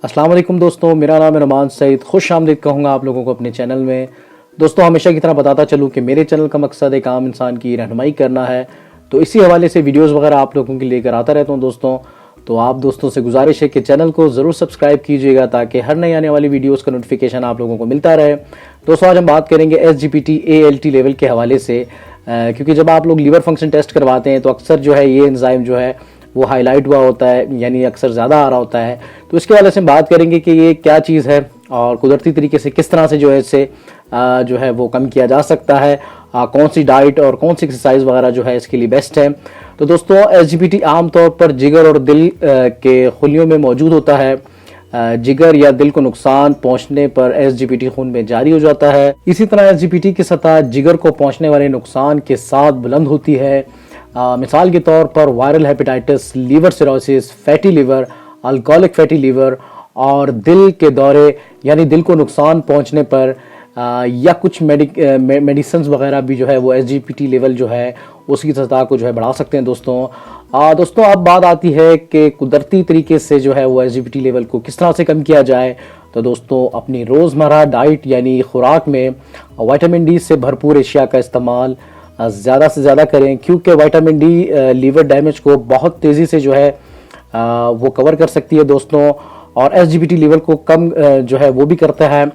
अस्सलाम वालेकुम दोस्तों, मेरा नाम है नुमान सईद। खुश आमदीद कहूँगा आप लोगों को अपने चैनल में। दोस्तों, हमेशा की तरह बताता चलूँ कि मेरे चैनल का मकसद एक आम इंसान की रहनुमाई करना है, तो इसी हवाले से वीडियोस वगैरह आप लोगों के लिए लेकर आता रहता हूँ दोस्तों। तो आप दोस्तों से गुजारिश है कि चैनल को ज़रूर सब्सक्राइब कीजिएगा ताकि हर नई आने वाली वीडियोस का नोटिफिकेशन आप लोगों को मिलता रहे। दोस्तों, आज हम बात करेंगे SGPT ALT लेवल के हवाले से, क्योंकि जब आप लोग लीवर फंक्शन टेस्ट करवाते हैं तो अक्सर जो है ये एंजाइम जो है वो हाईलाइट हुआ होता है, यानी अक्सर ज़्यादा आ रहा होता है। तो इसके वाले से हम बात करेंगे कि ये क्या चीज़ है और कुदरती तरीके से किस तरह से जो है इससे जो है वो कम किया जा सकता है, कौन सी डाइट और कौन सी एक्सरसाइज वगैरह जो है इसके लिए बेस्ट है। तो दोस्तों, SGPT आमतौर पर जिगर और दिल के खुलियों में मौजूद होता है। जिगर या दिल को नुकसान पहुंचने पर SGPT खून में जारी हो जाता है। इसी तरह SGPT की सतह जिगर को पहुंचने वाले नुकसान के साथ बुलंद होती है। मिसाल के तौर पर viral hepatitis, liver cirrhosis, fatty liver, alcoholic fatty liver और दिल के दौरे यानी दिल को नुकसान पहुंचने पर या कुछ मेडिसिन वगैरह भी जो है वो SGPT लेवल जो है उसकी सतह को जो है बढ़ा सकते हैं दोस्तों। अब बात आती है कि कुदरती तरीके से जो है वो SGPT लेवल को किस तरह से कम किया जाए। तो दोस्तों, अपनी रोज़मर्रा डाइट यानी खुराक में विटामिन D से भरपूर एशिया का इस्तेमाल ज़्यादा से ज़्यादा करें, क्योंकि विटामिन D लीवर डैमेज को बहुत तेज़ी से जो है वो कवर कर सकती है दोस्तों, और SGPT लेवल को कम जो है वो भी करता है।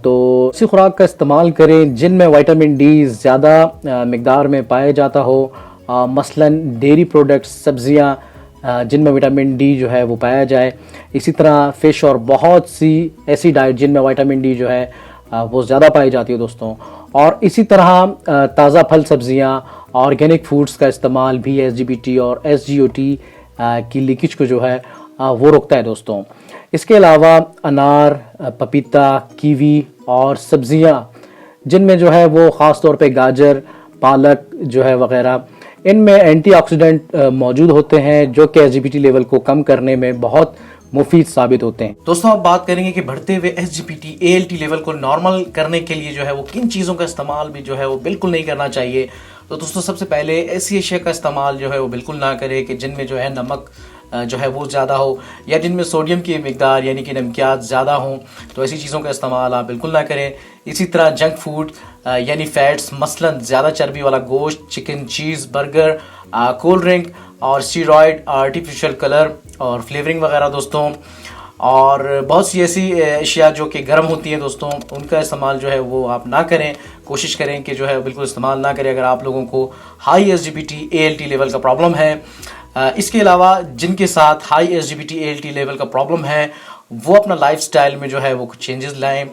तो इसी खुराक का इस्तेमाल करें जिनमें विटामिन D ज़्यादा मिकदार में पाया जाता हो, मसलन डेयरी प्रोडक्ट्स, सब्जियां जिनमें विटामिन D जो है वो पाया जाए। इसी तरह फ़िश और बहुत सी ऐसी डाइट जिनमें विटामिन D जो है वो ज़्यादा पाई जाती है दोस्तों। और इसी तरह ताज़ा फल, सब्जियां, ऑर्गेनिक फूड्स का इस्तेमाल भी SGPT और SGOT की लीकेज को जो है वो रोकता है दोस्तों। इसके अलावा अनार, पपीता, कीवी और सब्जियां जिनमें जो है वो ख़ास तौर पे गाजर, पालक जो है वगैरह, इनमें एंटीऑक्सीडेंट मौजूद होते हैं जो कि SGPT लेवल को कम करने में बहुत मुफीद साबित होते हैं। दोस्तों, अब बात करेंगे कि बढ़ते हुए SGPT ALT लेवल को नॉर्मल करने के लिए जो है वो किन चीज़ों का इस्तेमाल भी जो है वो बिल्कुल नहीं करना चाहिए। तो दोस्तों, सबसे पहले ऐसी अशिया का इस्तेमाल जो है वो बिल्कुल ना करें कि जिनमें जो है नमक जो है वो ज़्यादा हो या जिनमें सोडियम की मिकदार यानी कि नमकियात ज़्यादा हों, तो ऐसी चीज़ों का इस्तेमाल आप बिल्कुल ना करें। इसी तरह जंक फूड यानी फैट्स, मसलन ज़्यादा चर्बी वाला गोश्त, चिकन, चीज़, बर्गर, कोल्ड ड्रिंक और स्टीरॉयड, आर्टिफिशियल कलर और फ्लेवरिंग वगैरह दोस्तों, और बहुत सी ऐसी अशिया जो कि गर्म होती हैं दोस्तों, उनका इस्तेमाल जो है वो आप ना करें। कोशिश करें कि जो है बिल्कुल इस्तेमाल ना करें अगर आप लोगों को हाई SGPT ALT लेवल का प्रॉब्लम है। इसके अलावा जिनके साथ हाई SGPT ALT लेवल का प्रॉब्लम है वो अपना लाइफस्टाइल में जो है वो कुछ चेंजेस लाएं,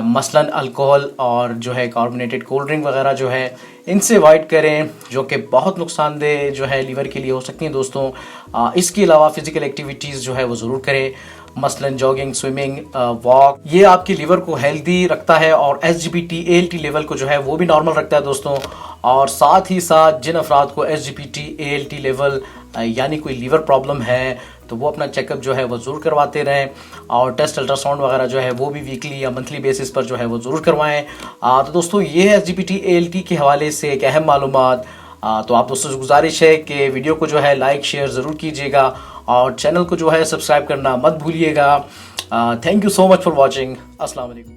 मसलन अल्कोहल और जो है कार्बोनेटेड कोल्ड ड्रिंक वगैरह जो है इनसे अवॉइड करें, जो कि बहुत नुकसानदेह जो है लीवर के लिए हो सकती हैं दोस्तों। इसके अलावा फिजिकल एक्टिविटीज़ जो है वो ज़रूर करें, मसलन जॉगिंग, स्विमिंग, वॉक। ये आपके लीवर को हेल्दी रखता है और SGPT ALT लेवल को जो है वो भी नॉर्मल रखता है दोस्तों। और साथ ही साथ जिन अफराद को SGPT ALT लेवल यानी कोई लीवर प्रॉब्लम है तो वो अपना चेकअप जो है वो ज़रूर करवाते रहें, और टेस्ट अल्ट्रासाउंड वगैरह जो है वो भी वीकली या मंथली बेसिस पर जो है वो ज़रूर करवाएं। तो दोस्तों, ये है SGPT ALT के हवाले से एक अहम मालूमात। तो आप दोस्तों से गुजारिश है कि वीडियो को जो है लाइक शेयर ज़रूर कीजिएगा और चैनल को जो है सब्सक्राइब करना मत भूलिएगा। Thank you so much for watching. अस्सलाम वालेकुम।